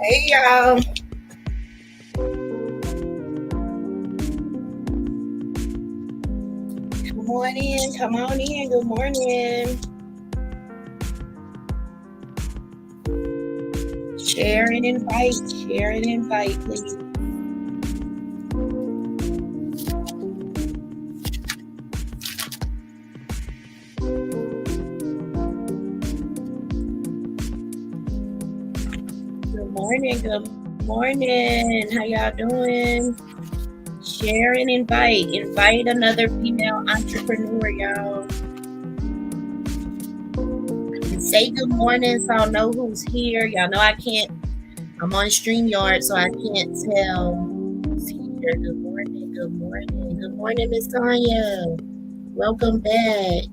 Hey y'all. Come on in. Come on in. Good morning. Share and invite. Share and invite, please. Good morning. Good morning. How y'all doing? Share and invite. Invite another female entrepreneur, y'all. And say good morning so I'll know who's here. Y'all know I can't. I'm on StreamYard, so I can't tell who's here. Good morning. Good morning. Good morning, Miss Tanya. Welcome back.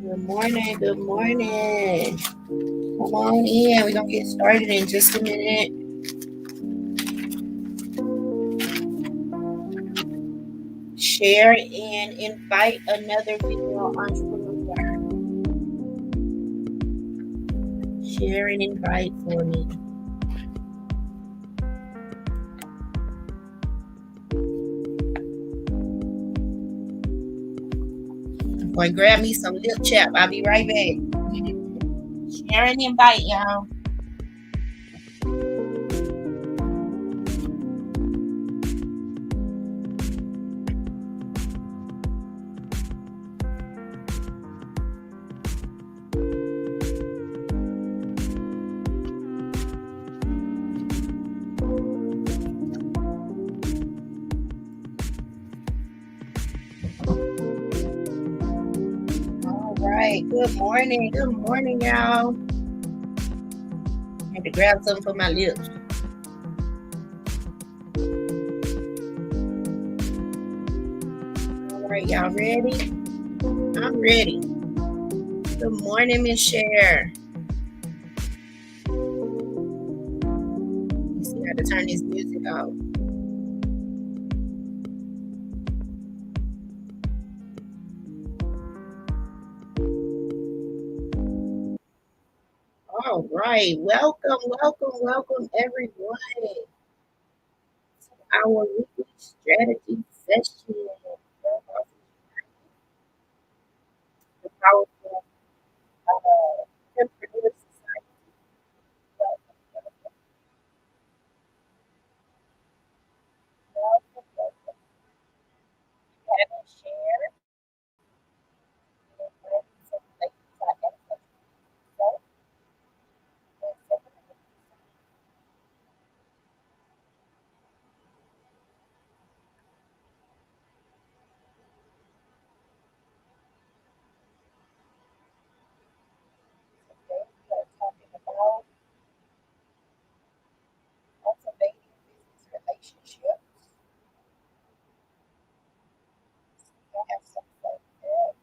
Good morning. Good morning. Come on in. We're going to get started in just a minute. Share and invite another female entrepreneur. Share and invite for me. I'm going to grab me some lip chap. I'll be right back. Share and invite, y'all. All right. Good morning. Good morning, y'all. I had to grab something for my lips. All right, y'all ready? I'm ready. Good morning, Miss Cher. You see, I had to turn this music off. All right. Welcome, everyone, to our weekly strategy session. The powerful entrepreneur society. Welcome. Have share. Some ladies I have so today we are talking about cultivating business relationships. I have some fun there.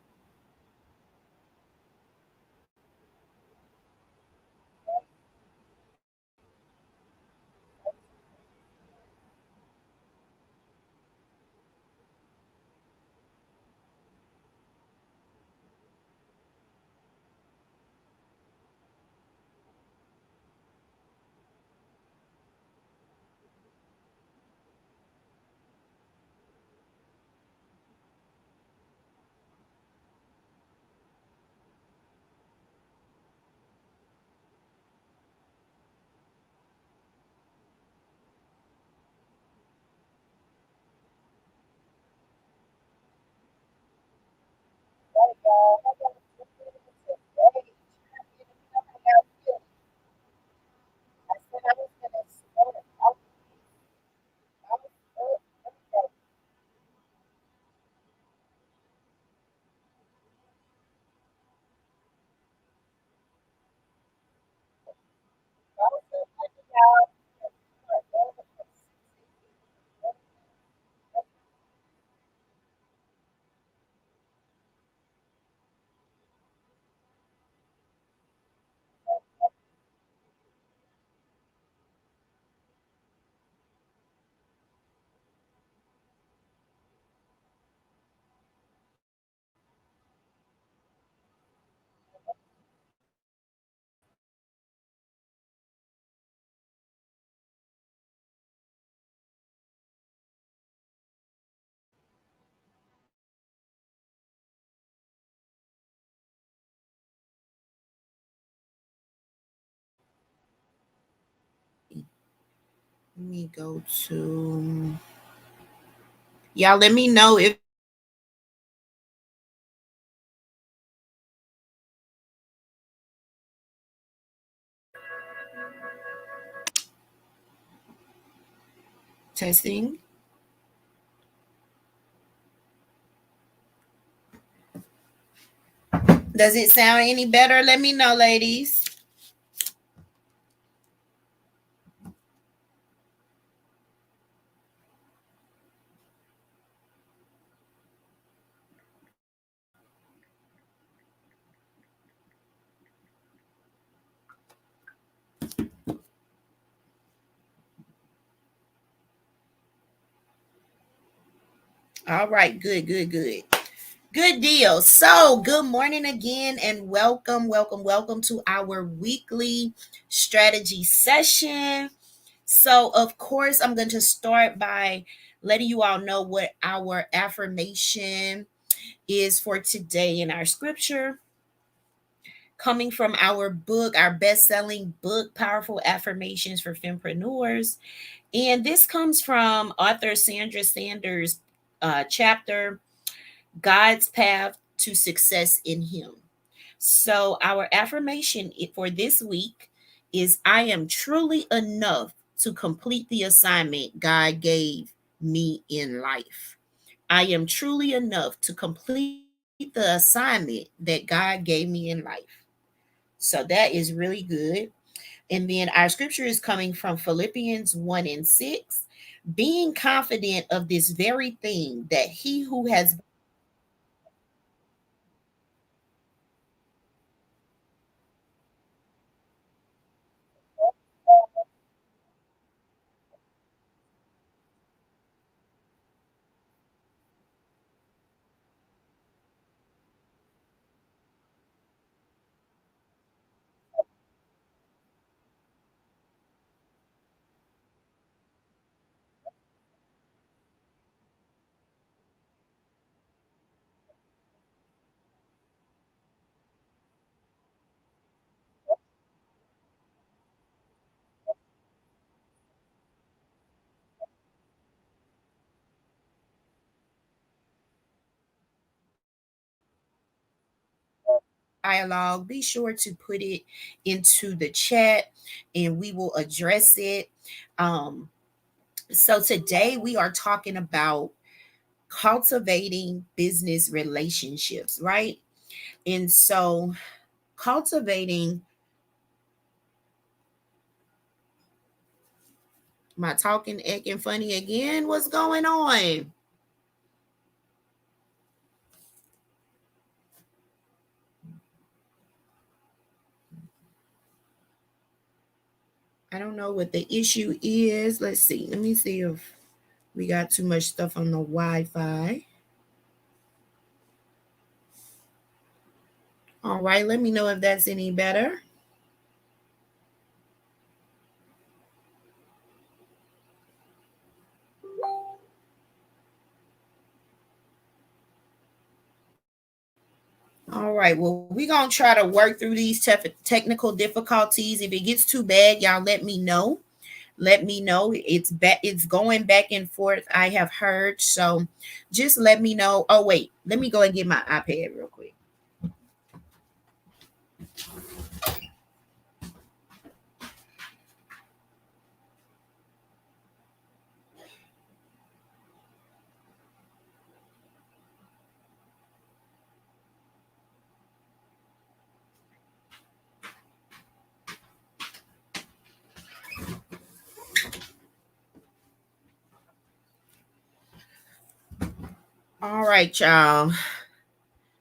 Right, y'all. How y'all doing today? How y'all feeling? I said I was gonna start out. I was okay. I was letting y'all Let me go to y'all. Let me know if testing. Does it sound any better? Let me know, ladies. All right, good, good, good. Good deal. So, good morning again and welcome, welcome, welcome to our weekly strategy session. So, of course, I'm going to start by letting you all know what our affirmation is for today in our scripture, coming from our book, our best selling book, Powerful Affirmations for Fempreneurs. And this comes from author Sandra Sanders' chapter, God's Path to Success in Him. So, our affirmation for this week is I am truly enough to complete the assignment God gave me in life. I am truly enough to complete the assignment that God gave me in life. So, that is really good. And then our scripture is coming from Philippians 1 and 6. Being confident of this very thing, that he who has dialogue, be sure to put it into the chat and we will address it. Um, so today we are talking about cultivating business relationships, right? And so cultivating, my talking acting funny again. What's going on? I don't know what the issue is. Let's see. Let me see if we got too much stuff on the Wi-Fi. All right, let me know if that's any better. All right. Well, we're going to try to work through these technical difficulties. If it gets too bad, y'all let me know. Let me know. It's going back and forth. I have heard. So just let me know. Oh, wait. Let me go and get my iPad real quick. All right, y'all.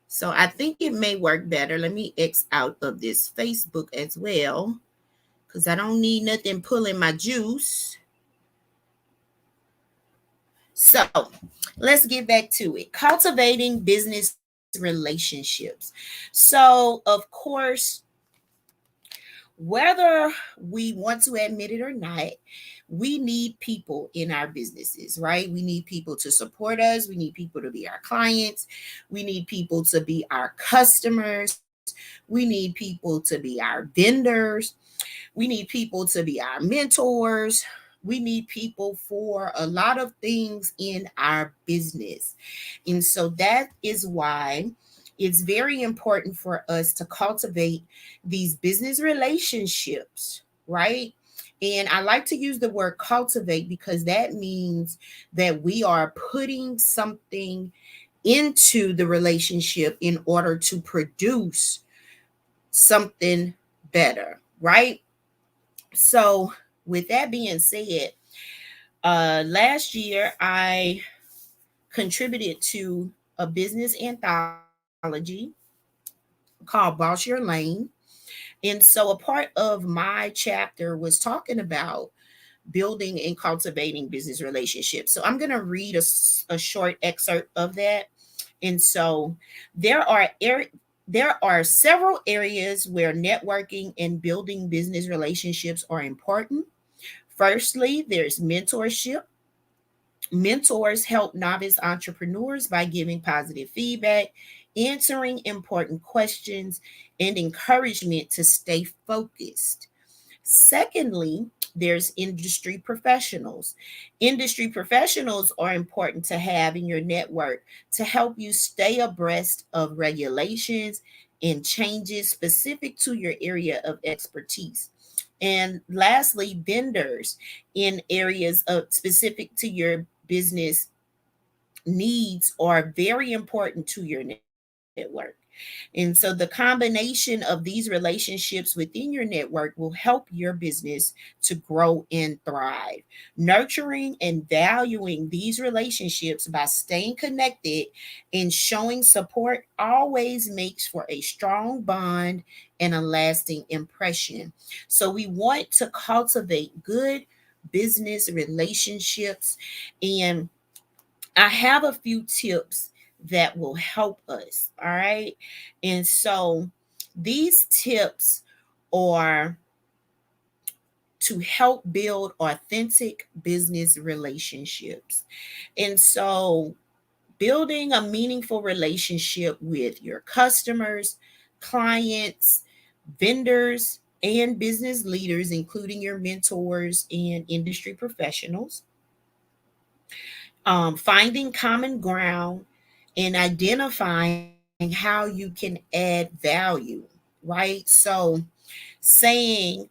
So I think it may work better. Let me X out of this Facebook as well because I don't need nothing pulling my juice. So let's get back to it. Cultivating business relationships. So, of course, whether we want to admit it or not, we need people in our businesses, right? We need people to support us. We need people to be our clients. We need people to be our customers. We need people to be our vendors. We need people to be our mentors. We need people for a lot of things in our business. And so that is why it's very important for us to cultivate these business relationships, right? And I like to use the word cultivate because that means that we are putting something into the relationship in order to produce something better, right? So, with that being said, last year I contributed to a business anthology called Boss Your Lane. And so, a part of my chapter was talking about building and cultivating business relationships. So, I'm going to read a short excerpt of that. And so, there are there are several areas where networking and building business relationships are important. Firstly, there's mentorship. Mentors help novice entrepreneurs by giving positive feedback, answering important questions, and encouragement to stay focused. Secondly, there's industry professionals. Industry professionals are important to have in your network to help you stay abreast of regulations and changes specific to your area of expertise. And lastly, vendors in areas of specific to your business needs are very important to your network. And so the combination of these relationships within your network will help your business to grow and thrive. Nurturing and valuing these relationships by staying connected and showing support always makes for a strong bond and a lasting impression. So we want to cultivate good business relationships, and I have a few tips that will help us. All right. And so these tips are to help build authentic business relationships. And so building a meaningful relationship with your customers, clients, vendors, and business leaders, including your mentors and industry professionals, finding common ground, and identifying how you can add value, right? So, saying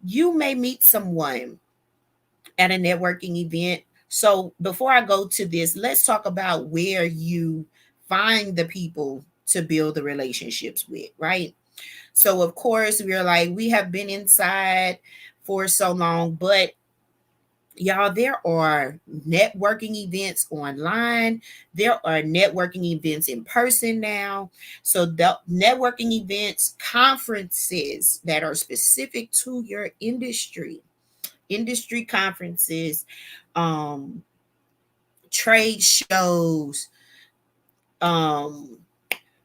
you may meet someone at a networking event. So, before I go to this, let's talk about where you find the people to build the relationships with, right? So, of course, we're like, we have been inside for so long, but y'all, there are networking events online. There are networking events in person now. So the networking events, conferences that are specific to your industry conferences, um, trade shows, um,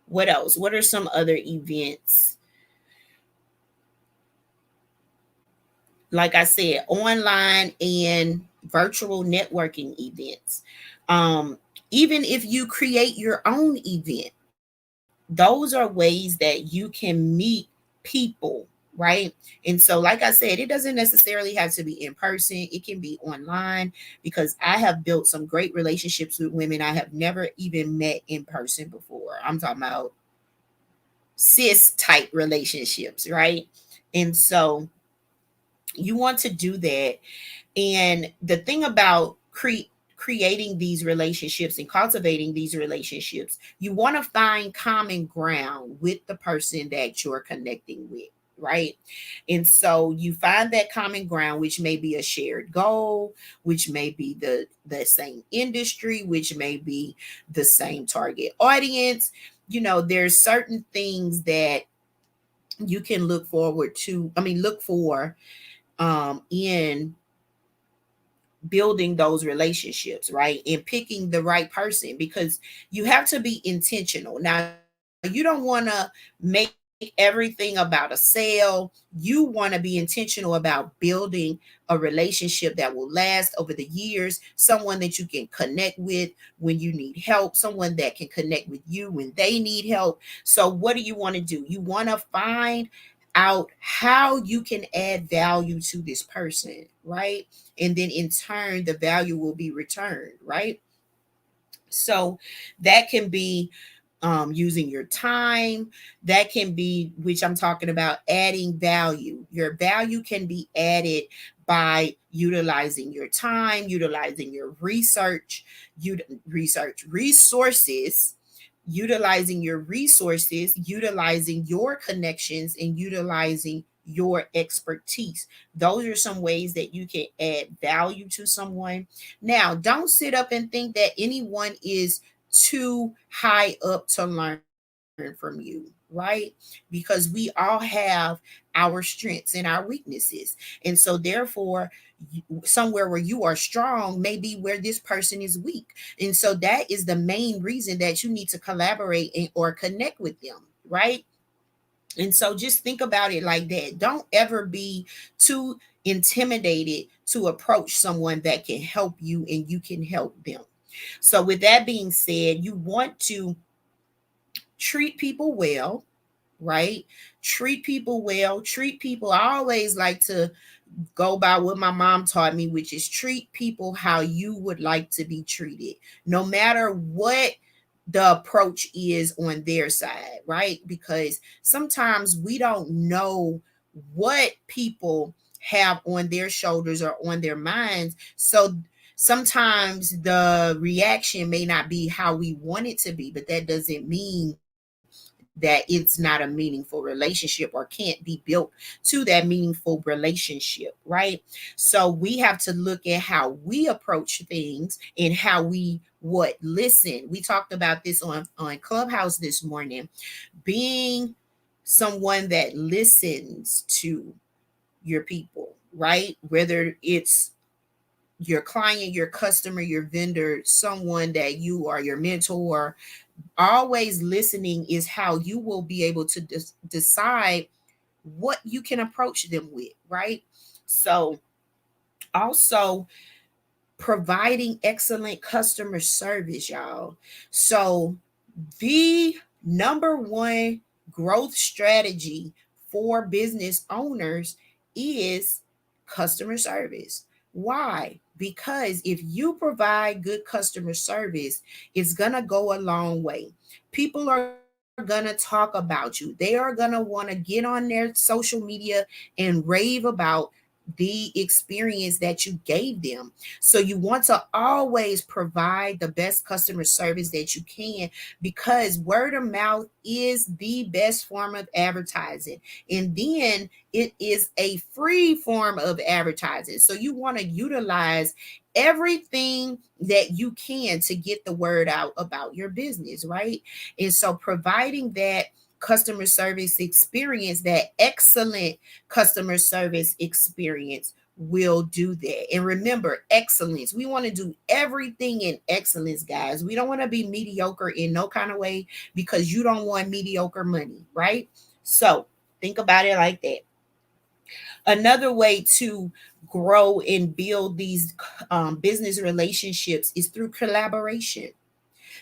what else? What are some other events? Like I said, online and virtual networking events. Um, Even if you create your own event, those are ways that you can meet people, right? And so, like I said, it doesn't necessarily have to be in person, it can be online, because I have built some great relationships with women I have never even met in person before. I'm talking about cis type relationships, right? And so, you want to do that. And the thing about creating these relationships and cultivating these relationships, you want to find common ground with the person that you're connecting with, right? And so you find that common ground, which may be a shared goal, which may be the same industry, which may be the same target audience. You know, there's certain things that you can look forward to, look for in building those relationships, right? And picking the right person, because you have to be intentional. Now, you don't want to make everything about a sale. You want to be intentional about building a relationship that will last over the years, someone that you can connect with when you need help, someone that can connect with you when they need help. So, what do you want to do? You want to find out how you can add value to this person, right? And then in turn, the value will be returned, right? So that can be using your time. That can be, which I'm talking about, adding value. Your value can be added by utilizing your time, utilizing your resources, utilizing your resources, utilizing your connections, and utilizing your expertise. Those are some ways that you can add value to someone. Now, don't sit up and think that anyone is too high up to learn from you, right? Because we all have our strengths and our weaknesses. And so, therefore, somewhere where you are strong may be where this person is weak. And so, that is the main reason that you need to collaborate or connect with them, right? And so just think about it like that. Don't ever be too intimidated to approach someone that can help you and you can help them. So, with that being said, you want to treat people well, right? Treat people well. Treat people. I always like to go by what my mom taught me, which is treat people how you would like to be treated, no matter what the approach is on their side, right? Because sometimes we don't know what people have on their shoulders or on their minds. So sometimes the reaction may not be how we want it to be, but that doesn't mean that it's not a meaningful relationship or can't be built to that meaningful relationship, right? So we have to look at how we approach things and how we what listen. We talked about this on Clubhouse this morning, being someone that listens to your people, right? Whether it's your client, your customer, your vendor, someone that you are your mentor, always listening is how you will be able to decide what you can approach them with, right? So, also providing excellent customer service, y'all. So, the number one growth strategy for business owners is customer service. Why? Because if you provide good customer service, it's going to go a long way. People are going to talk about you. They are going to want to get on their social media and rave about the experience that you gave them. So you want to always provide the best customer service that you can, because word of mouth is the best form of advertising. And then it is a free form of advertising. So you want to utilize everything that you can to get the word out about your business, right? And so providing that customer service experience, that excellent customer service experience, will do that. And remember, excellence. We want to do everything in excellence, guys. We don't want to be mediocre in no kind of way, because you don't want mediocre money, right? So think about it like that. Another way to grow and build these business relationships is through collaboration.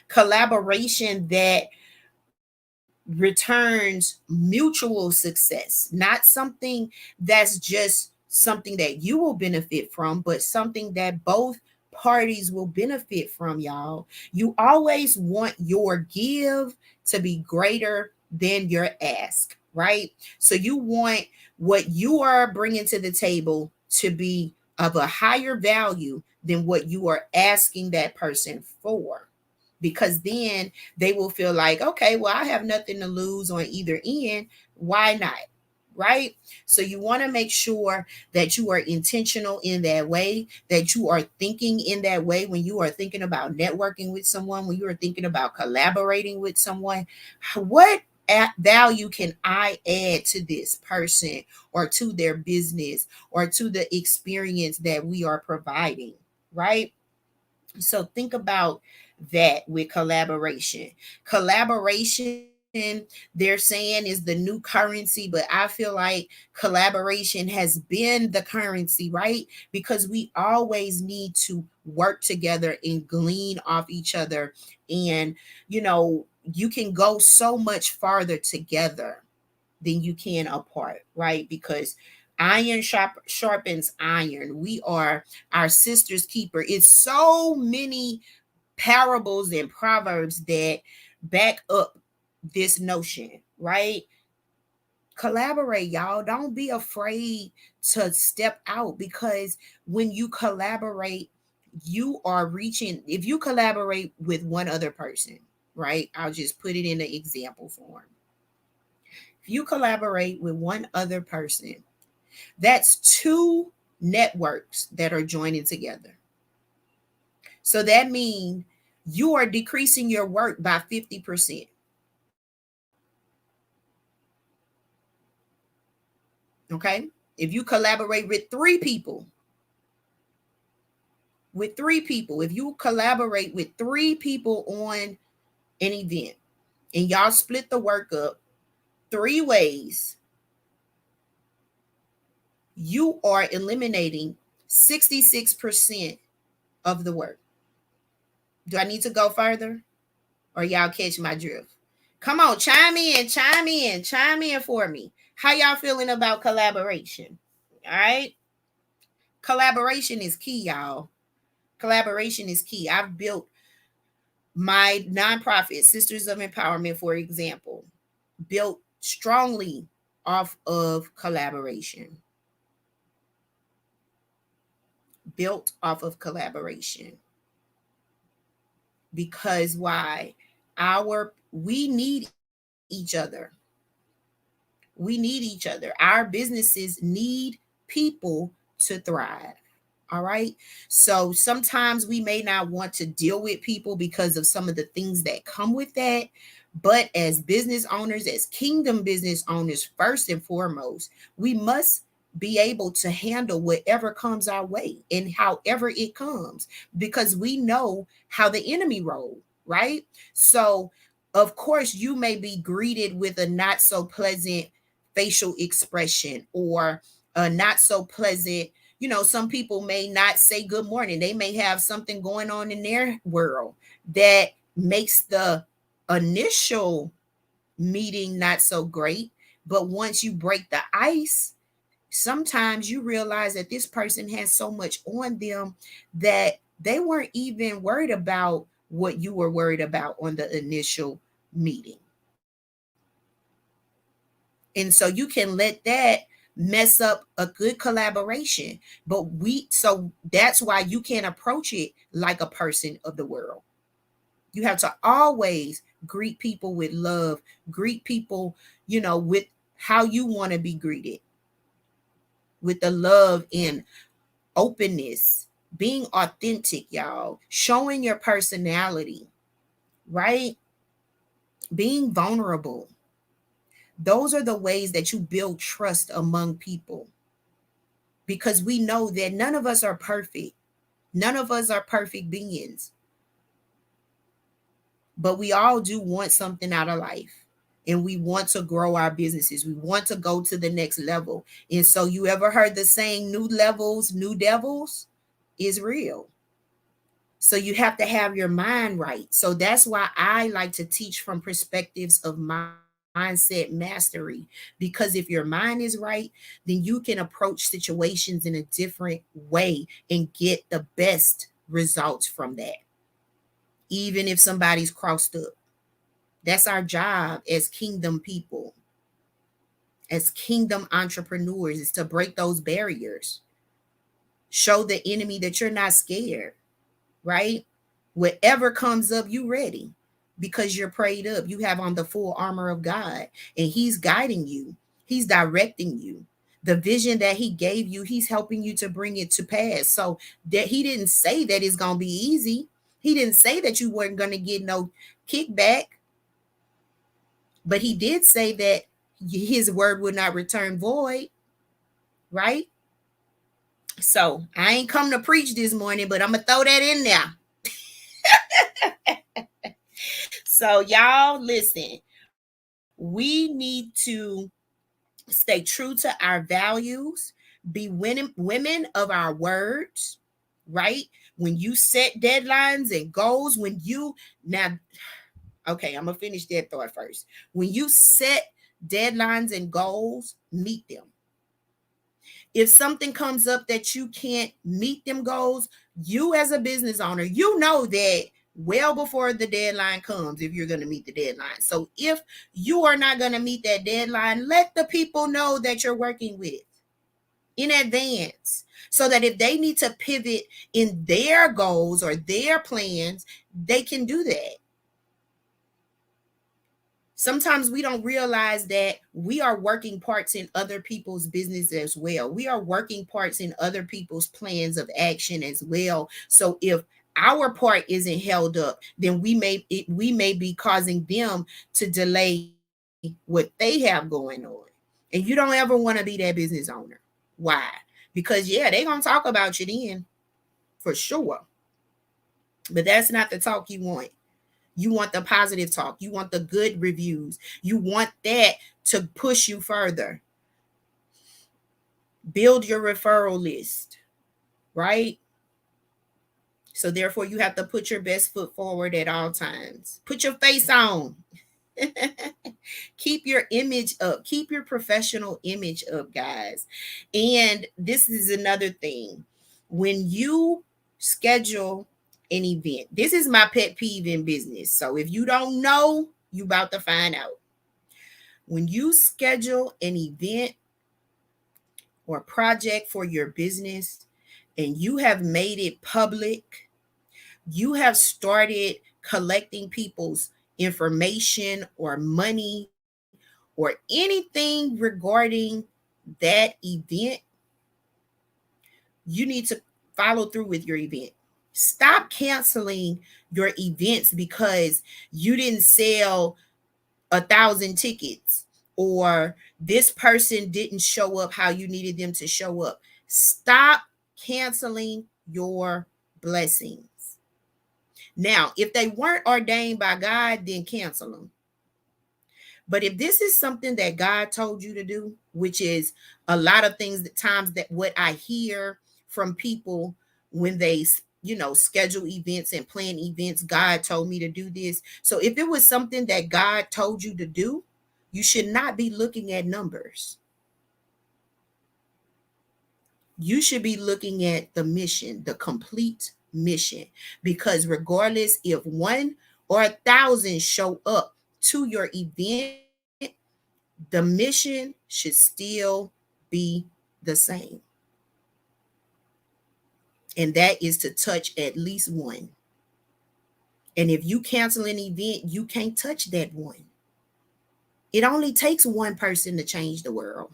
Collaboration that returns mutual success, not something that's just something that you will benefit from, but something that both parties will benefit from, y'all. You always want your give to be greater than your ask, right? So you want what you are bringing to the table to be of a higher value than what you are asking that person for, because then they will feel like, okay, well, I have nothing to lose on either end. Why not? Right? So you want to make sure that you are intentional in that way, that you are thinking in that way when you are thinking about networking with someone, when you are thinking about collaborating with someone. What value can I add to this person or to their business or to the experience that we are providing? Right? So think about that with collaboration. Collaboration, they're saying, is the new currency, but I feel like collaboration has been the currency, right? Because we always need to work together and glean off each other. And, you can go so much farther together, than you can apart, right? Because iron sharpens iron. We are our sister's keeper. It's so many parables and proverbs that back up this notion, right? Collaborate, y'all. Don't be afraid to step out, because when you collaborate, you are reaching. If you collaborate with one other person, right? I'll just put it in the example form. If you collaborate with one other person, that's two networks that are joining together. So that means you are decreasing your work by 50%. Okay? If you collaborate if you collaborate with three people on an event and y'all split the work up three ways, you are eliminating 66% of the work. Do I need to go further, or y'all catch my drift? Come on, chime in for me. How y'all feeling about collaboration? All right. Collaboration is key, y'all. Collaboration is key. I've built my nonprofit, Sisters of Empowerment, for example, built strongly off of collaboration. Built off of collaboration. Because why? We need each other. We need each other. Our businesses need people to thrive. All right. So sometimes we may not want to deal with people because of some of the things that come with that. But as business owners, as kingdom business owners, first and foremost, we must be able to handle whatever comes our way and however it comes, because we know how the enemy rolls, right? So, of course, you may be greeted with a not so pleasant facial expression, or a not so pleasant, some people may not say good morning. They may have something going on in their world that makes the initial meeting not so great. But once you break the ice, sometimes you realize that this person has so much on them that they weren't even worried about what you were worried about on the initial meeting. And so you can let that mess up a good collaboration. So that's why you can't approach it like a person of the world. You have to always greet people with love, greet people, with how you want to be greeted, with the love and openness, being authentic, y'all, showing your personality, right? Being vulnerable. Those are the ways that you build trust among people, because we know that none of us are perfect. None of us are perfect beings, but we all do want something out of life. And we want to grow our businesses. We want to go to the next level. And so, you ever heard the saying, new levels, new devils? Is real. So you have to have your mind right. So that's why I like to teach from perspectives of mindset mastery, because if your mind is right, then you can approach situations in a different way and get the best results from that, even if somebody's crossed up. That's our job as kingdom people, as kingdom entrepreneurs, is to break those barriers, show the enemy that you're not scared, right? Whatever comes up, you ready, because you're prayed up. You have on the full armor of God, and he's guiding you. He's directing you. The vision that he gave you, he's helping you to bring it to pass. So that he didn't say that it's going to be easy. He didn't say that you weren't going to get no kickback, but he did say that his word would not return void, right? So I ain't come to preach this morning, but I'm going to throw that in there. So, y'all, listen, we need to stay true to our values, be women of our words, right? When you set deadlines and goals, okay, I'm going to finish that thought first. When you set deadlines and goals, meet them. If something comes up that you can't meet them goals, you as a business owner, you know that well before the deadline comes if you're going to meet the deadline. So if you are not going to meet that deadline, let the people know that you're working with in advance, so that if they need to pivot in their goals or their plans, they can do that. Sometimes we don't realize that we are working parts in other people's business as well. We are working parts in other people's plans of action as well. So if our part isn't held up, then we may be causing them to delay what they have going on. And you don't ever want to be that business owner. Why? Because yeah, they're gonna talk about you then, for sure. But that's not the talk you want. You want the positive talk. You want the good reviews. You want that to push you further. Build your referral list, right? So therefore, you have to put your best foot forward at all times. Put your face on. Keep your image up. Keep your professional image up, guys. And this is another thing. When you schedule an event, this is my pet peeve in business. So if you don't know, you about to find out. When you schedule an event or project for your business and you have made it public, you have started collecting people's information or money or anything regarding that event, you need to follow through with your event. Stop canceling your events because you didn't sell 1,000 tickets or this person didn't show up how you needed them to show up. Stop canceling your blessings. Now, if they weren't ordained by God, then cancel them. But if this is something that God told you to do, which is a lot of things that times that what I hear from people when they schedule events and plan events, God told me to do this. So if it was something that God told you to do, you should not be looking at numbers. You should be looking at the mission, the complete mission, because regardless if 1 or 1,000 show up to your event, the mission should still be the same. And that is to touch at least one. And if you cancel an event, you can't touch that one. It only takes one person to change the world.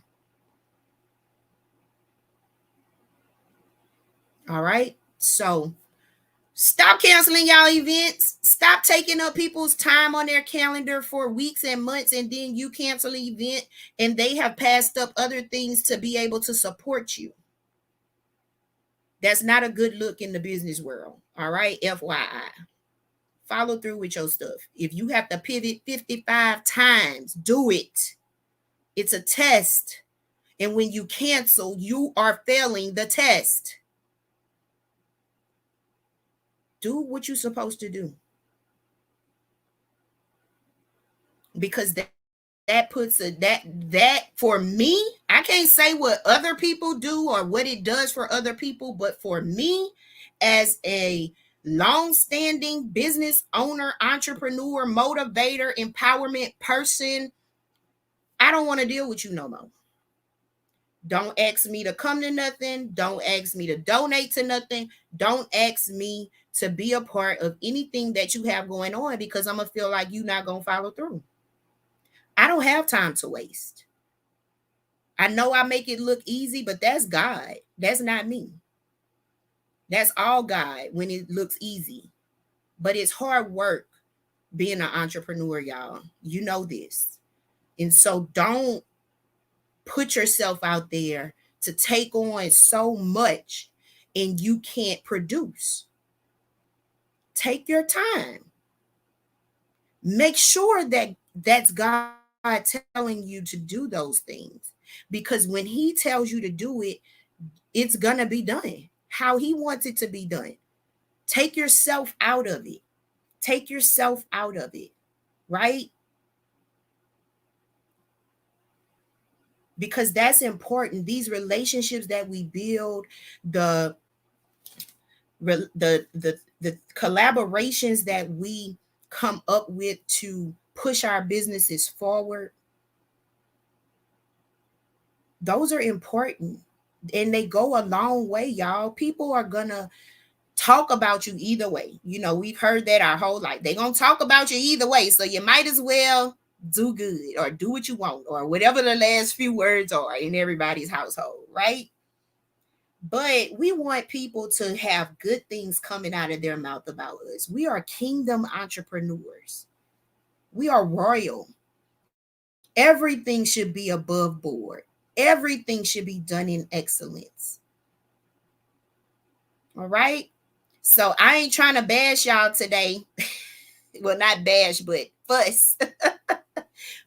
All right. So stop canceling y'all events. Stop taking up people's time on their calendar for weeks and months, and then you cancel the event and they have passed up other things to be able to support you. That's not a good look in the business world. All right. FYI. Follow through with your stuff. If you have to pivot 55 times, do it. It's a test. And when you cancel, you are failing the test. Do what you're supposed to do. Because that puts that for me, I can't say what other people do or what it does for other people, but for me as a long-standing business owner, entrepreneur, motivator, empowerment person, I don't want to deal with you no more. Don't ask me to come to nothing. Don't ask me to donate to nothing. Don't ask me to be a part of anything that you have going on because I'm going to feel like you're not going to follow through. I don't have time to waste. I know I make it look easy, but that's God. That's not me. That's all God when it looks easy. But it's hard work being an entrepreneur, y'all. You know this. And so don't put yourself out there to take on so much and you can't produce. Take your time. Make sure that that's God telling you to do those things. Because when he tells you to do it, it's going to be done how he wants it to be done. Take yourself out of it. Take yourself out of it, right? because that's important. These relationships that we build, the the collaborations that we come up with to push our businesses forward, those are important, and they go a long way, y'all. People are gonna talk about you either way. You know, we've heard that our whole life. They're gonna talk about you either way, so you might as well do good or do what you want or whatever the last few words are in everybody's household, right? But we want people to have good things coming out of their mouth about us. We are kingdom entrepreneurs. We are royal. Everything should be above board. Everything should be done in excellence. All right. So I ain't trying to bash y'all today. Well, not bash, but fuss.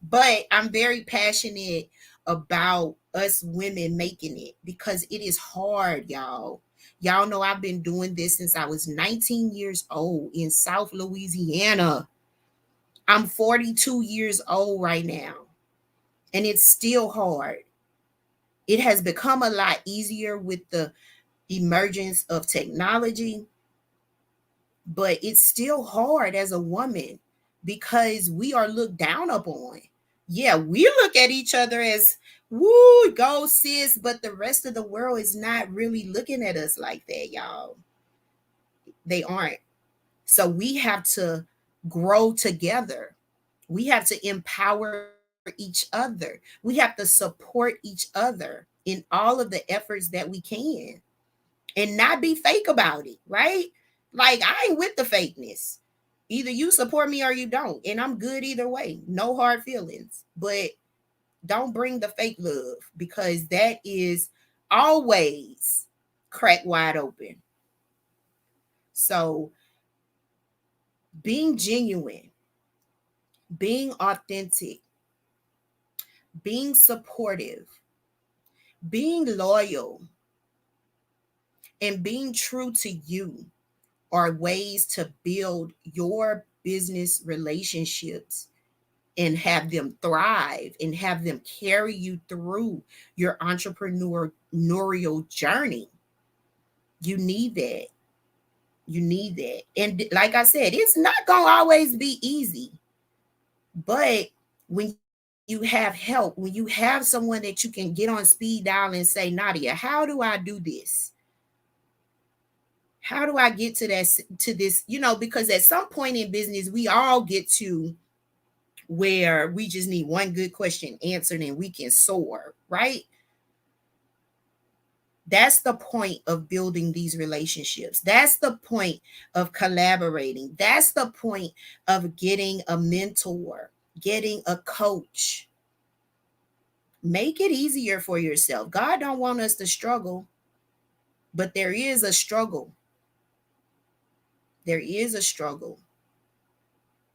But I'm very passionate about us women making it because it is hard, y'all. Y'all know I've been doing this since I was 19 years old in South Louisiana. I'm 42 years old right now, and it's still hard. It has become a lot easier with the emergence of technology, but it's still hard as a woman because we are looked down upon. Yeah, we look at each other as, woo, go sis, but the rest of the world is not really looking at us like that, y'all. They aren't. So we have to grow together. We have to empower each other. We have to support each other in all of the efforts that we can and not be fake about it, right? Like, I ain't with the fakeness. Either you support me or you don't, and I'm good either way. No hard feelings. But don't bring the fake love because that is always crack wide open. So, being genuine, being authentic, being supportive, being loyal, and being true to you are ways to build your business relationships and have them thrive and have them carry you through your entrepreneurial journey. You need that. You need that. And like I said, it's not going to always be easy. But when you have help, when you have someone that you can get on speed dial and say, Nadia, how do I do this? How do I get to that, to this? You know, because at some point in business, we all get to where we just need one good question answered and we can soar, right? That's the point of building these relationships. That's the point of collaborating. That's the point of getting a mentor, getting a coach. Make it easier for yourself. God don't want us to struggle, but there is a struggle. There is a struggle.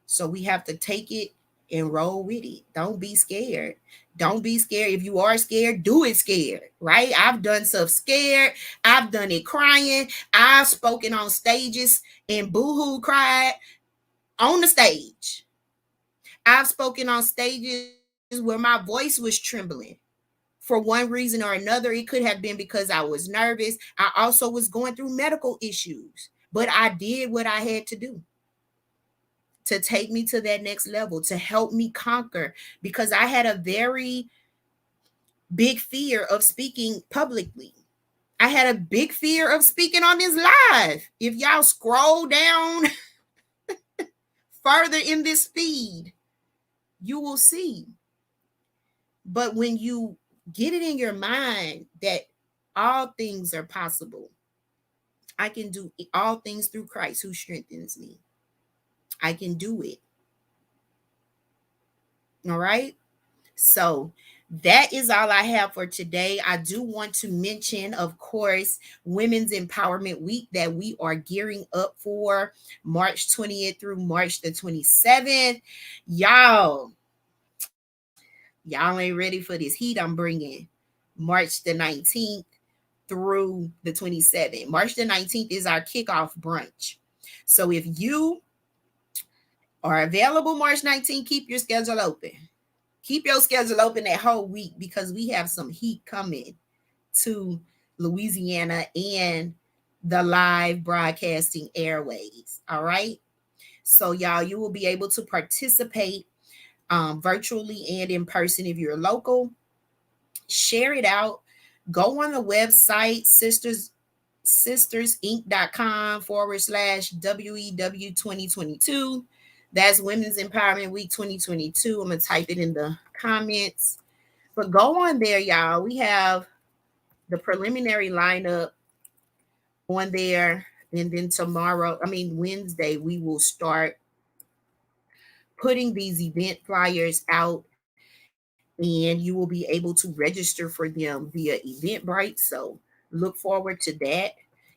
So we have to take it and roll with it. Don't be scared. Don't be scared. If you are scared, do it scared, right? I've done stuff scared. I've done it crying. I've spoken on stages and boohoo cried on the stage. I've spoken on stages where my voice was trembling for one reason or another. It could have been because I was nervous. I also was going through medical issues, but I did what I had to do to take me to that next level, to help me conquer, because I had a very big fear of speaking publicly. I had a big fear of speaking on this live. If y'all scroll down further in this feed, you will see. But when you get it in your mind that all things are possible, I can do all things through Christ who strengthens me. I can do it. All right. So that is all I have for today. I do want to mention, of course, Women's Empowerment Week that we are gearing up for March 20th through March the 27th. Y'all ain't ready for this heat I'm bringing. March the 19th through the 27th. March the 19th is our kickoff brunch. So if you are available March 19th, keep your schedule open. Keep your schedule open that whole week because we have some heat coming to Louisiana and the live broadcasting airways. All right. So, y'all, you will be able to participate virtually and in person if you're local. Share it out. Go on the website, sistersinc.com/WEW 2022. That's Women's Empowerment Week 2022. I'm going to type it in the comments. But go on there, y'all. We have the preliminary lineup on there. And then Wednesday, we will start putting these event flyers out, and you will be able to register for them via Eventbrite. So look forward to that.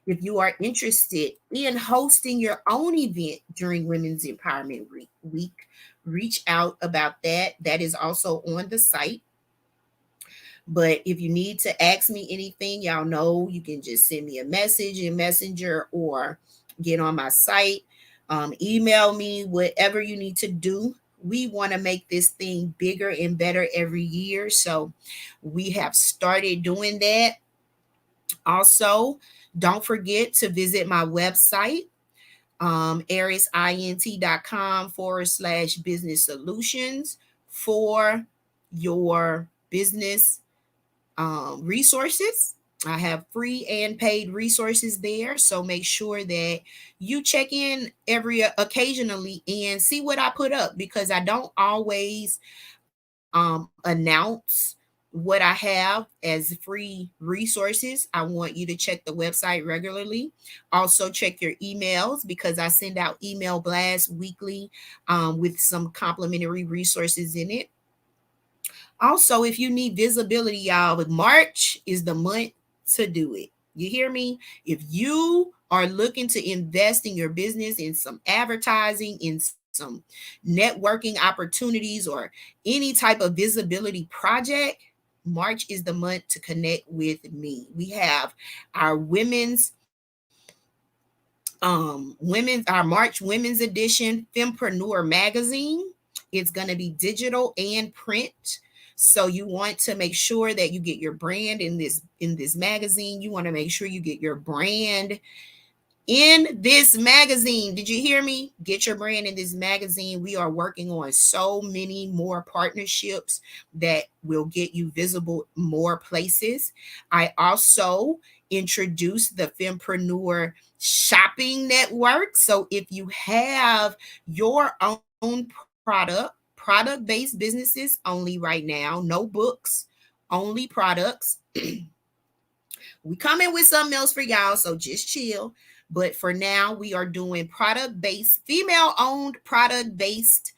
If you are interested in hosting your own event during Women's Empowerment Week, reach out about that. That is also on the site. But if you need to ask me anything, y'all know you can just send me a message in Messenger or get on my site, email me, whatever you need to do. We want to make this thing bigger and better every year. So we have started doing that. Also, don't forget to visit my website, arisint.com/business solutions for your business resources. I have free and paid resources there. So make sure that you check in every occasionally and see what I put up because I don't always announce what I have as free resources. I want you to check the website regularly. Also, check your emails because I send out email blasts weekly with some complimentary resources in it. Also, if you need visibility, y'all, with March is the month to do it. You hear me? If you are looking to invest in your business, in some advertising, in some networking opportunities, or any type of visibility project, March is the month to connect with me. We have our our March Women's Edition Fempreneur magazine. It's going to be digital and print. So you want to make sure that you get your brand in this magazine. You want to make sure you get your brand in this magazine. Did you hear me? Get your brand in this magazine. We are working on so many more partnerships that will get you visible more places. I also introduced the Fempreneur Shopping Network. So if you have your own product-based businesses only right now, no books, only products. We coming with something else for y'all, so just chill. But for now, we are doing product-based, female-owned product-based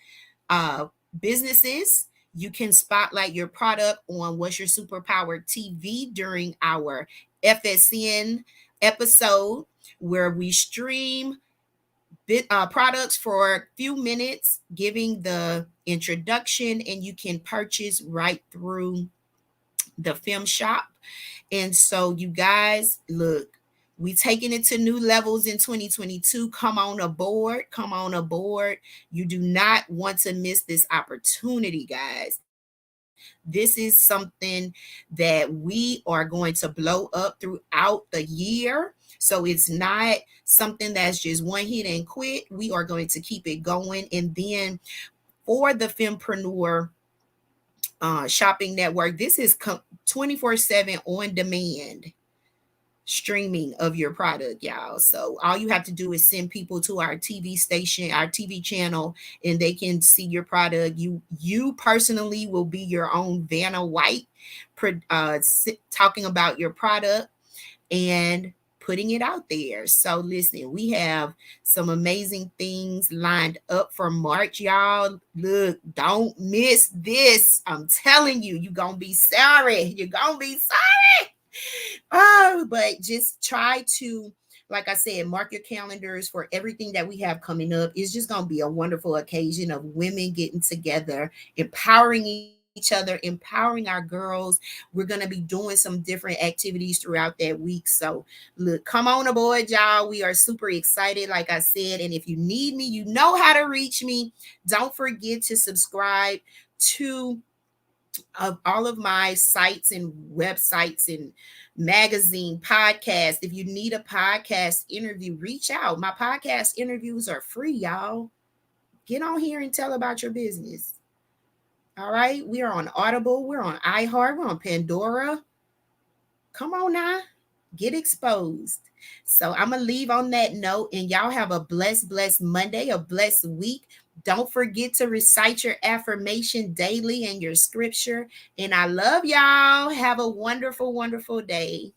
uh, businesses. You can spotlight your product on What's Your Superpower TV during our FSN episode where we stream products for a few minutes, giving the introduction, and you can purchase right through the film shop. And so, you guys, look, we taking it to new levels in 2022. Come on aboard. Come on aboard. You do not want to miss this opportunity, guys. This is something that we are going to blow up throughout the year. So it's not something that's just one hit and quit. We are going to keep it going. And then for the Fempreneur shopping network, this is 24/7 on demand streaming of your product, y'all. So all you have to do is send people to our TV station, our TV channel, and they can see your product. You personally will be your own Vanna White, talking about your product and putting it out there. So listen, we have some amazing things lined up for March, y'all. Look, don't miss this. I'm telling you, you're gonna be sorry. You're gonna be sorry. Oh, but just try to, like I said, mark your calendars for everything that we have coming up. It's just going to be a wonderful occasion of women getting together, empowering each other, empowering our girls. We're going to be doing some different activities throughout that week. So, look, come on aboard, y'all. We are super excited, like I said. And if you need me, you know how to reach me. Don't forget to subscribe to of all of my sites and websites and magazine podcast. If you need a podcast interview, reach out. My podcast interviews are free, y'all. Get on here and tell about your business. All right. We are on Audible. We're on iHeart. We're on Pandora. Come on now. Get exposed. So I'm going to leave on that note, and y'all have a blessed Monday, a blessed week. Don't forget to recite your affirmation daily and your scripture. And I love y'all. Have a wonderful day.